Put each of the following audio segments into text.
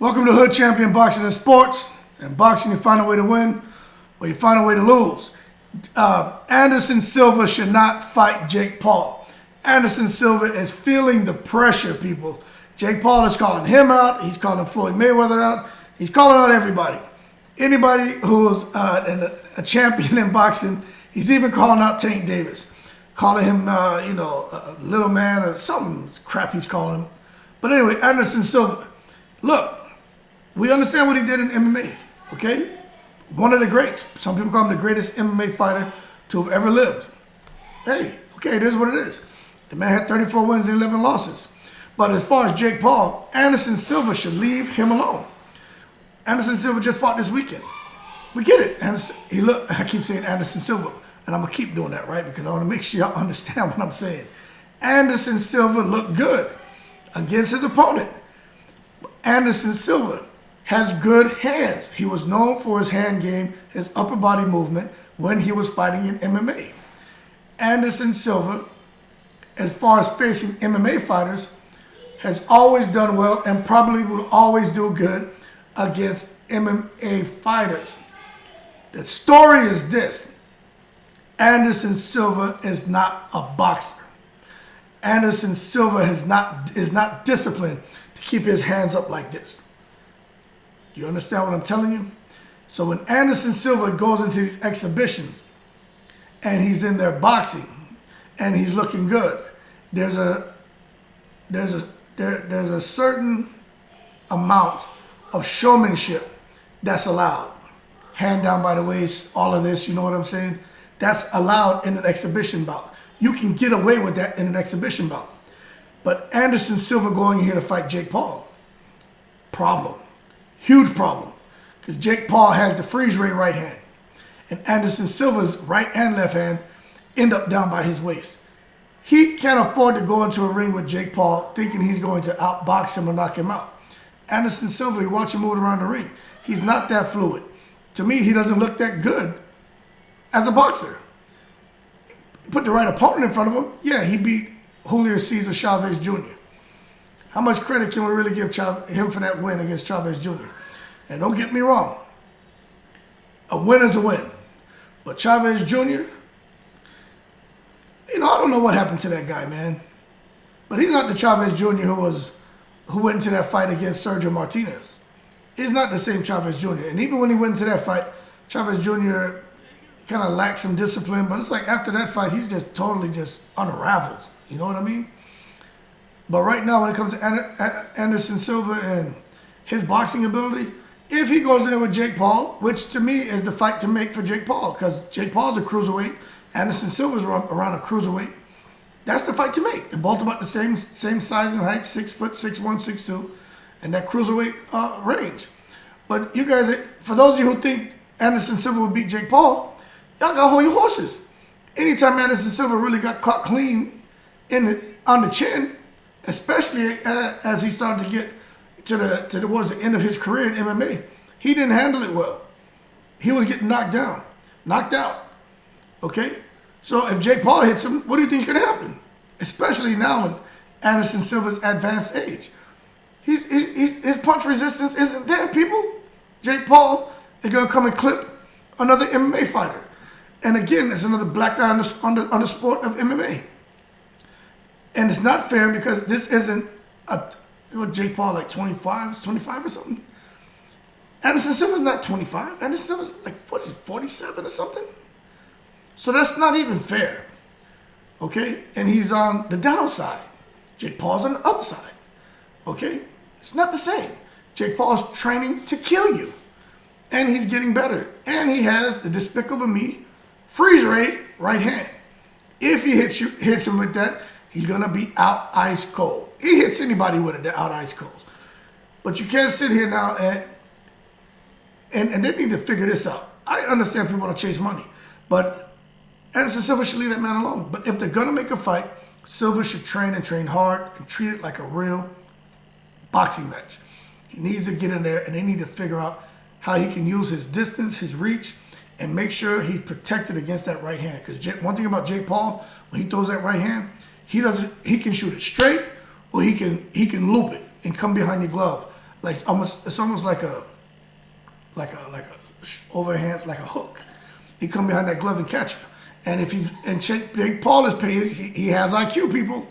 Welcome to Hood Champion Boxing and Sports. In boxing, you find a way to win or you find a way to lose. Anderson Silva should not fight Jake Paul. Anderson Silva is feeling the pressure, people. Jake Paul is calling him out. He's calling Floyd Mayweather out. He's calling out everybody. Anybody who's a champion in boxing. He's even calling out Tank Davis. Calling him, a little man or some crap he's calling him. But anyway, Anderson Silva. Look, we understand what he did in MMA, okay? One of the greats. Some people call him the greatest MMA fighter to have ever lived. Hey, okay, it is what it is. The man had 34 wins and 11 losses. But as far as Jake Paul, Anderson Silva should leave him alone. Anderson Silva just fought this weekend. We get it. I keep saying Anderson Silva, and I'm going to keep doing that, right? Because I want to make sure y'all understand what I'm saying. Anderson Silva looked good against his opponent. Anderson Silva has good hands. He was known for his hand game, his upper body movement when he was fighting in MMA. Anderson Silva, as far as facing MMA fighters, has always done well and probably will always do good against MMA fighters. The story is this. Anderson Silva is not a boxer. Anderson Silva is not disciplined to keep his hands up like this. Do you understand what I'm telling you? So when Anderson Silva goes into these exhibitions and he's in there boxing and he's looking good, there's a certain amount of showmanship that's allowed. Hand down by the waist, all of this, you know what I'm saying? That's allowed in an exhibition bout. You can get away with that in an exhibition bout. But Anderson Silva going here to fight Jake Paul, problem. Huge problem. Because Jake Paul has the freeze ray right hand. And Anderson Silva's right and left hand end up down by his waist. He can't afford to go into a ring with Jake Paul thinking he's going to outbox him or knock him out. Anderson Silva, you watch him move around the ring. He's not that fluid. To me, he doesn't look that good as a boxer. Put the right opponent in front of him. Yeah, he beat Julio Cesar Chavez Jr. How much credit can we really give him for that win against Chavez Jr.? And don't get me wrong, a win is a win. But Chavez Jr., I don't know what happened to that guy, man. But he's not the Chavez Jr. who went into that fight against Sergio Martinez. He's not the same Chavez Jr. And even when he went into that fight, Chavez Jr. kind of lacked some discipline. But it's like after that fight, he's just totally just unraveled. You know what I mean? But right now, when it comes to Anderson Silva and his boxing ability, if he goes in there with Jake Paul, which to me is the fight to make for Jake Paul, because Jake Paul's a cruiserweight, Anderson Silva's around a cruiserweight, that's the fight to make. They're both about the same size and height, 6 foot, 6'1", 6'2", and that cruiserweight range. But you guys, for those of you who think Anderson Silva would beat Jake Paul, y'all got to hold your horses. Anytime Anderson Silva really got caught clean on the chin, especially as he started to get towards the end of his career in MMA, he didn't handle it well. He was getting knocked out. Okay? So if Jake Paul hits him, what do you think is going to happen? Especially now in Anderson Silva's advanced age. His punch resistance isn't there, people. Jake Paul is going to come and clip another MMA fighter. And again, it's another black guy on the sport of MMA. And it's not fair because this isn't Jake Paul like 25 or something. Anderson Silva's not 25. Anderson Silva's like 47 or something. So that's not even fair. Okay? And he's on the downside. Jake Paul's on the upside. Okay? It's not the same. Jake Paul's training to kill you. And he's getting better. And he has the Despicable Me freeze ray right hand. If he hits him with that, he's going to be out ice cold. He hits anybody with it, they're out ice cold. But you can't sit here now and they need to figure this out. I understand people want to chase money, but Anderson Silva should leave that man alone. But if they're going to make a fight, Silva should train hard and treat it like a real boxing match. He needs to get in there and they need to figure out how he can use his distance, his reach, and make sure he's protected against that right hand. Because one thing about Jake Paul, when he throws that right hand, he can shoot it straight or he can loop it and come behind your glove. like it's almost like a overhands, like a hook. He come behind that glove and catch you. And if Jake Paul is paid, he has IQ, people.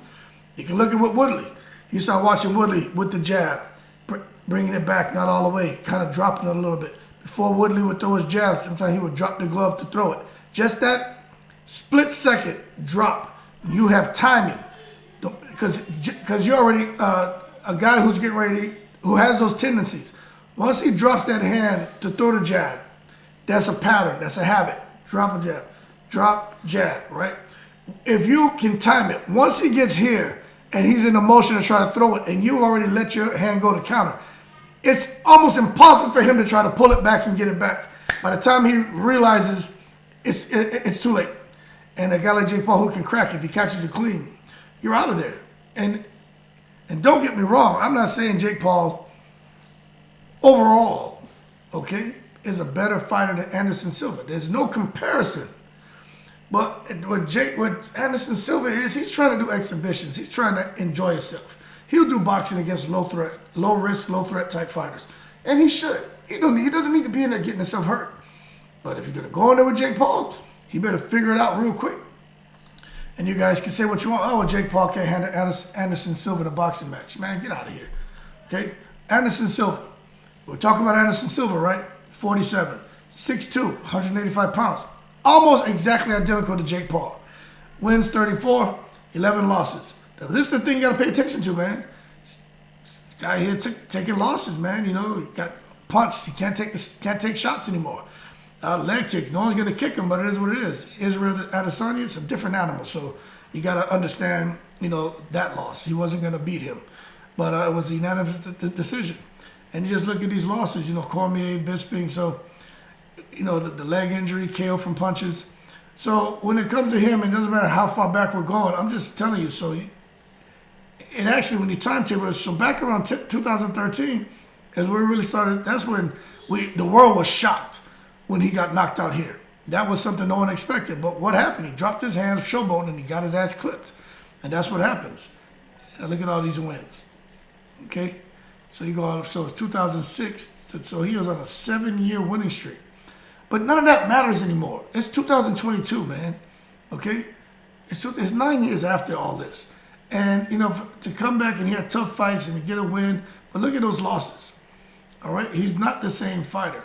You can look at what Woodley. You start watching Woodley with the jab, bringing it back, not all the way, kind of dropping it a little bit. Before Woodley would throw his jab, sometimes he would drop the glove to throw it. Just that split second drop, you have timing. Because you're already a guy who's getting ready, who has those tendencies. Once he drops that hand to throw the jab, that's a pattern, that's a habit. Drop a jab, drop, jab, right? If you can time it, once he gets here and he's in a motion to try to throw it and you already let your hand go to counter, it's almost impossible for him to try to pull it back and get it back. By the time he realizes it's too late. And a guy like Jake Paul who can crack, if he catches you clean, you're out of there. And don't get me wrong, I'm not saying Jake Paul overall, okay, is a better fighter than Anderson Silva. There's no comparison. But what Anderson Silva is, he's trying to do exhibitions. He's trying to enjoy himself. He'll do boxing against low risk, low threat type fighters. And he should. He doesn't need to be in there getting himself hurt. But if you're going to go in there with Jake Paul, he better figure it out real quick. And you guys can say what you want. Oh, well, Jake Paul can't handle Anderson Silva in a boxing match. Man, get out of here. Okay? Anderson Silva. We're talking about Anderson Silva, right? 47, 6'2", 185 pounds. Almost exactly identical to Jake Paul. Wins 34, 11 losses. Now, this is the thing you got to pay attention to, man. This guy here taking losses, man. You know, he got punched. He can't take shots anymore. Leg kicks. No one's going to kick him, but it is what it is. Israel Adesanya, it's a different animal. So you got to understand, you know, that loss. He wasn't going to beat him. But it was a unanimous decision. And you just look at these losses, you know, Cormier, Bisping. So, you know, the leg injury, KO from punches. So when it comes to him, it doesn't matter how far back we're going. I'm just telling you. So it actually, when you timetable it, so back around 2013, as we really started, that's when the world was shocked when he got knocked out here. That was something no one expected. But what happened? He dropped his hands, showboating, and he got his ass clipped. And that's what happens. And look at all these wins. Okay? So you go out, so 2006, so he was on a 7-year winning streak. But none of that matters anymore. It's 2022, man. Okay? It's 9 years after all this. And, you know, to come back and he had tough fights and to get a win, but look at those losses. All right? He's not the same fighter.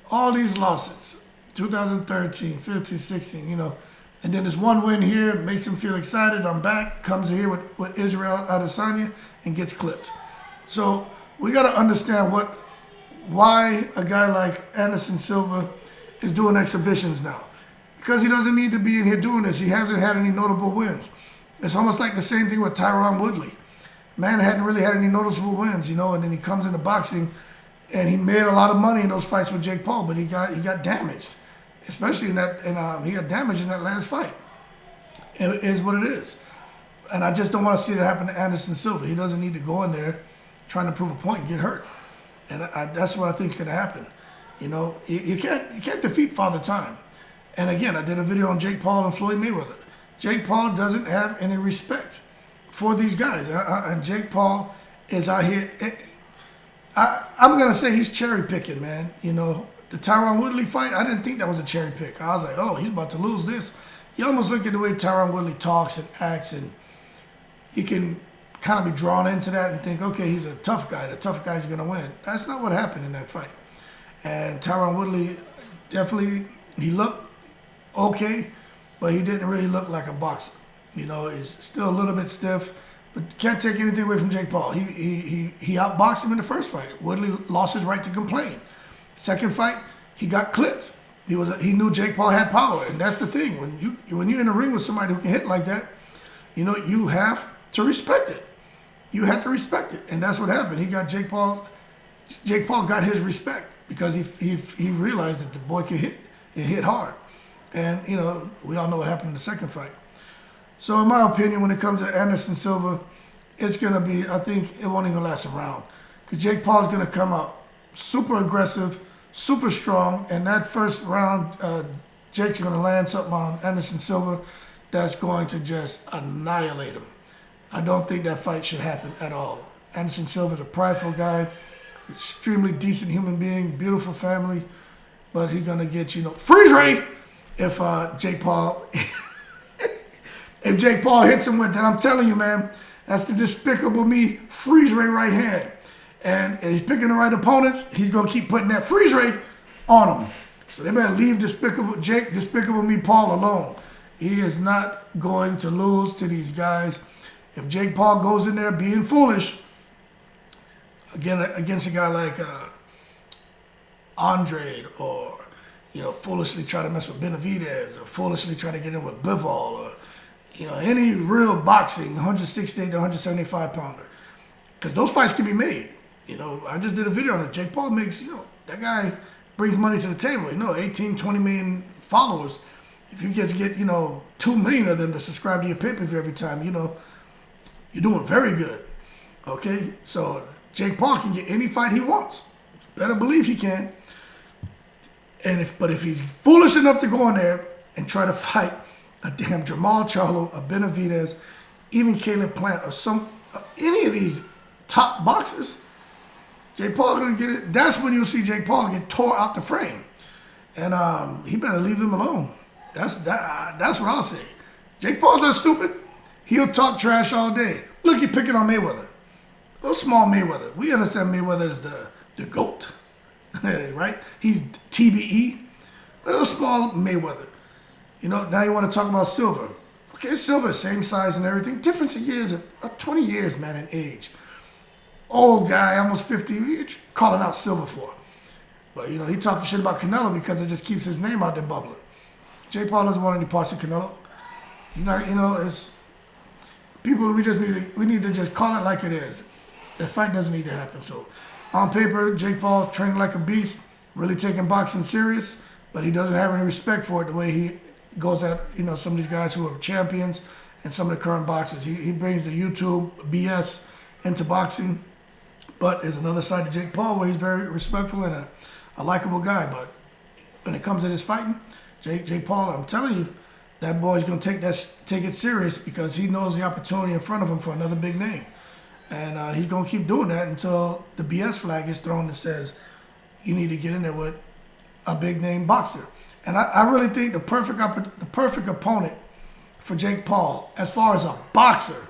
All these losses, 2013, 15, 16, you know, and then this one win here makes him feel excited. I'm back, comes here with Israel Adesanya and gets clipped. So we got to understand why a guy like Anderson Silva is doing exhibitions now. Because he doesn't need to be in here doing this. He hasn't had any notable wins. It's almost like the same thing with Tyron Woodley. Man hadn't really had any noticeable wins, you know, and then he comes into boxing and he made a lot of money in those fights with Jake Paul, but he got damaged, especially he got damaged in that last fight. It is what it is. And I just don't want to see that happen to Anderson Silva. He doesn't need to go in there trying to prove a point and get hurt. And that's what I think is going to happen. You know, you can't defeat Father Time. And again, I did a video on Jake Paul and Floyd Mayweather. Jake Paul doesn't have any respect for these guys. And Jake Paul is out here. I'm going to say he's cherry picking, man. You know, the Tyron Woodley fight, I didn't think that was a cherry pick. I was like, oh, he's about to lose this. You almost look at the way Tyron Woodley talks and acts, and you can kind of be drawn into that and think, okay, he's a tough guy. The tough guy's going to win. That's not what happened in that fight. And Tyron Woodley definitely, he looked okay, but he didn't really look like a boxer. You know, he's still a little bit stiff, but can't take anything away from Jake Paul. He outboxed him in the first fight. Woodley lost his right to complain. Second fight, he got clipped. He knew Jake Paul had power, and that's the thing. When you're in a ring with somebody who can hit like that, you know, you have to respect it. You have to respect it, and that's what happened. He got Jake Paul. Jake Paul got his respect because he realized that the boy could hit and hit hard. And, you know, we all know what happened in the second fight. So in my opinion, when it comes to Anderson Silva, it's going to be, I think it won't even last a round. Because Jake Paul is going to come out super aggressive, super strong, and that first round, Jake's going to land something on Anderson Silva that's going to just annihilate him. I don't think that fight should happen at all. Anderson Silva's a prideful guy, extremely decent human being, beautiful family, but he's gonna get, freeze ray if Jake Paul if Jake Paul hits him with that. I'm telling you, man, that's the Despicable Me freeze ray right hand. And he's picking the right opponents. He's gonna keep putting that freeze ray on him. So they better leave Despicable Me Paul alone. He is not going to lose to these guys. If Jake Paul goes in there being foolish, again against a guy like Andrade, or foolishly try to mess with Benavidez, or foolishly try to get in with Bivol, or any real boxing 168 to 175 pounder, because those fights can be made. I just did a video on it. Jake Paul makes, that guy brings money to the table. 18, 20 million followers. If you just get 2 million of them to subscribe to your pay-per-view every time, you're doing very good. Okay, so Jake Paul can get any fight he wants. Better believe he can. But if he's foolish enough to go in there and try to fight a damn Jamal Charlo, a Benavidez, even Caleb Plant, or any of these top boxers, Jake Paul gonna get it. That's when you'll see Jake Paul get tore out the frame, and he better leave them alone. That's what I'll say. Jake Paul's not stupid. He'll talk trash all day. Look, he picking on Mayweather. Little small Mayweather. We understand Mayweather is the GOAT, right? He's TBE. Little small Mayweather. Now you want to talk about Silva. Okay, Silva, same size and everything. Difference of years, 20 years, man, in age. Old guy, almost 50. You're calling out Silva for. But, he talking shit about Canelo because it just keeps his name out there bubbling. Jake Paul doesn't want any parts of Canelo. It's people. We need to just call it like it is. That fight doesn't need to happen. So, on paper, Jake Paul training like a beast, really taking boxing serious, but he doesn't have any respect for it the way he goes at some of these guys who are champions and some of the current boxers. He brings the YouTube BS into boxing, but there's another side to Jake Paul where he's very respectful and a likable guy. But when it comes to this fighting, Jake Paul, I'm telling you, that boy's gonna take it serious because he knows the opportunity in front of him for another big name, and he's gonna keep doing that until the BS flag is thrown that says you need to get in there with a big name boxer. And I really think the perfect opponent for Jake Paul, as far as a boxer,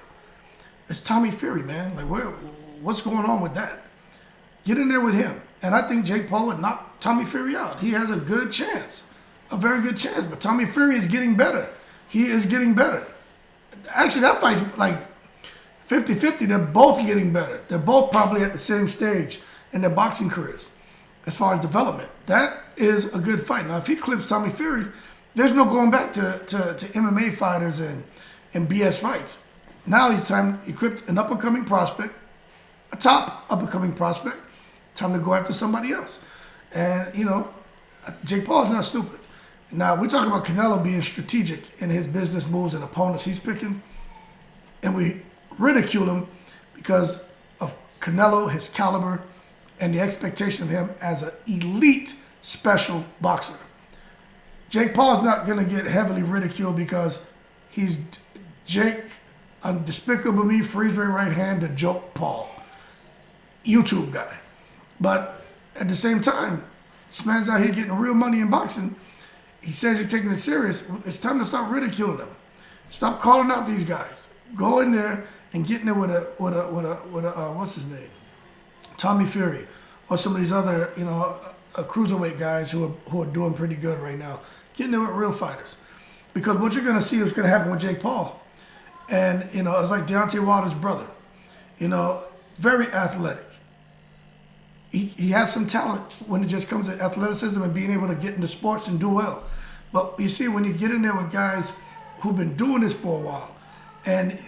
is Tommy Fury, man. Like, what's going on with that? Get in there with him, and I think Jake Paul would knock Tommy Fury out. He has a good chance. A very good chance, but Tommy Fury is getting better. He is getting better. Actually, that fight's like 50-50. They're both getting better. They're both probably at the same stage in their boxing careers as far as development. That is a good fight. Now, if he clips Tommy Fury, there's no going back to MMA fighters and BS fights. Now it's time to equip an up-and-coming prospect, a top up-and-coming prospect. Time to go after somebody else. And, Jake Paul's not stupid. Now, we talk about Canelo being strategic in his business moves and opponents he's picking, and we ridicule him because of Canelo, his caliber, and the expectation of him as an elite special boxer. Jake Paul's not going to get heavily ridiculed because he's Jake, on Despicable Me, freeze right hand, the joke Paul, YouTube guy. But at the same time, this man's out here getting real money in boxing. He says he's taking it serious. It's time to start ridiculing them. Stop calling out these guys. Go in there and get in there with a what's his name, Tommy Fury, or some of these other cruiserweight guys who are doing pretty good right now. Get in there with real fighters, because what you're gonna see is gonna happen with Jake Paul, and it's like Deontay Wilder's brother. Very athletic. He has some talent when it just comes to athleticism and being able to get into sports and do well. But you see, when you get in there with guys who've been doing this for a while, and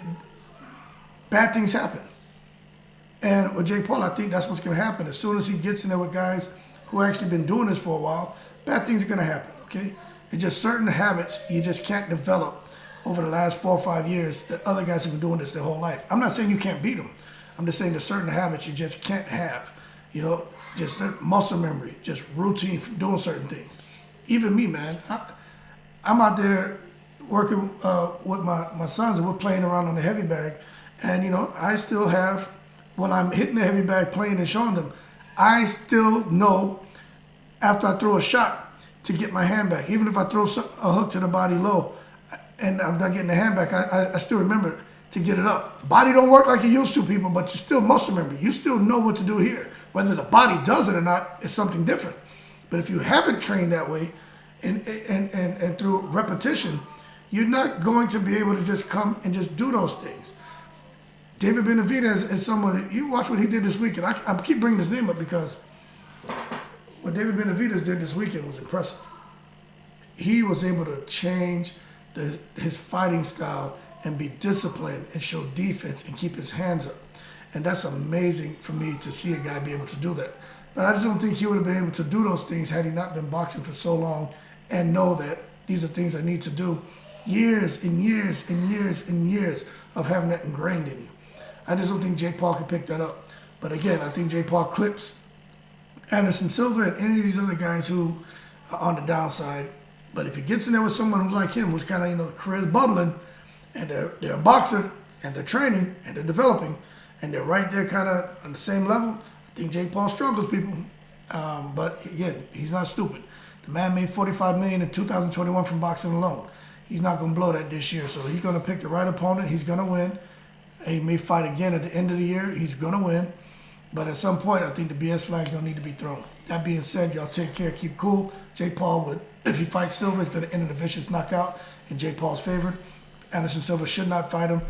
bad things happen. And with Jake Paul, I think that's what's going to happen. As soon as he gets in there with guys who actually been doing this for a while, bad things are going to happen, okay? It's just certain habits you just can't develop over the last 4 or 5 years that other guys have been doing this their whole life. I'm not saying you can't beat them. I'm just saying there's certain habits you just can't have. Just muscle memory, just routine from doing certain things. Even me, man, I'm out there working with my sons, and we're playing around on the heavy bag. And, I still have, when I'm hitting the heavy bag playing and showing them, I still know after I throw a shot to get my hand back. Even if I throw a hook to the body low and I'm not getting the hand back, I still remember to get it up. Body don't work like it used to, people, but you still muscle memory. You still know what to do here. Whether the body does it or not is something different. But if you haven't trained that way and through repetition, you're not going to be able to just come and just do those things. David Benavidez is someone, you watch what he did this weekend. I keep bringing his name up because what David Benavidez did this weekend was impressive. He was able to change his fighting style and be disciplined and show defense and keep his hands up. And that's amazing for me to see a guy be able to do that. But I just don't think he would have been able to do those things had he not been boxing for so long and know that these are things I need to do. Years and years and years and years of having that ingrained in you. I just don't think Jake Paul could pick that up. But again, I think Jake Paul clips Anderson Silva and any of these other guys who are on the downside. But if he gets in there with someone who's like him, who's kind of, the career's bubbling, and they're a boxer, and they're training, and they're developing, and they're right there kind of on the same level, I think Jake Paul struggles, people. But again, he's not stupid. The man made $45 million in 2021 from boxing alone. He's not going to blow that this year. So he's going to pick the right opponent. He's going to win. He may fight again at the end of the year. He's going to win. But at some point, I think the BS flag is going to need to be thrown. That being said, y'all take care, keep cool. Jake Paul, if he fights Silva, he's going to end in a vicious knockout in Jake Paul's favor. Anderson Silva should not fight him,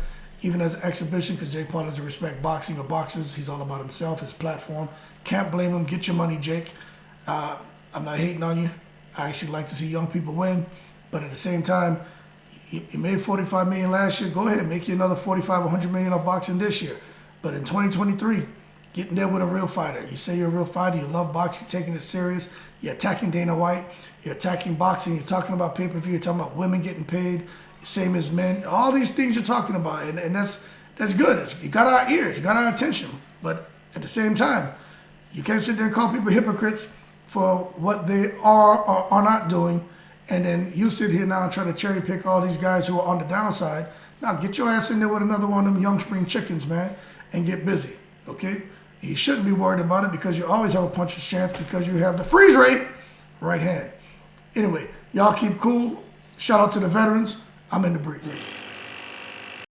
even as an exhibition, because Jake Paul doesn't respect boxing or boxers. He's all about himself, his platform. Can't blame him. Get your money, Jake. I'm not hating on you. I actually like to see young people win. But at the same time, you made $45 million last year. Go ahead, make you another $45 or $100 million on boxing this year. But in 2023, get in there with a real fighter. You say you're a real fighter. You love boxing, you're taking it serious. You're attacking Dana White. You're attacking boxing. You're talking about pay-per-view. You're talking about women getting paid, same as men. All these things you're talking about, and that's good. You got our ears. You got our attention. But at the same time, you can't sit there and call people hypocrites for what they are or are not doing. And then you sit here now and try to cherry pick all these guys who are on the downside. Now get your ass in there with another one of them young spring chickens, man, and get busy, okay? You shouldn't be worried about it because you always have a puncher's chance because you have the freeze rate right hand. Anyway, y'all keep cool. Shout out to the veterans. I'm in the breeze.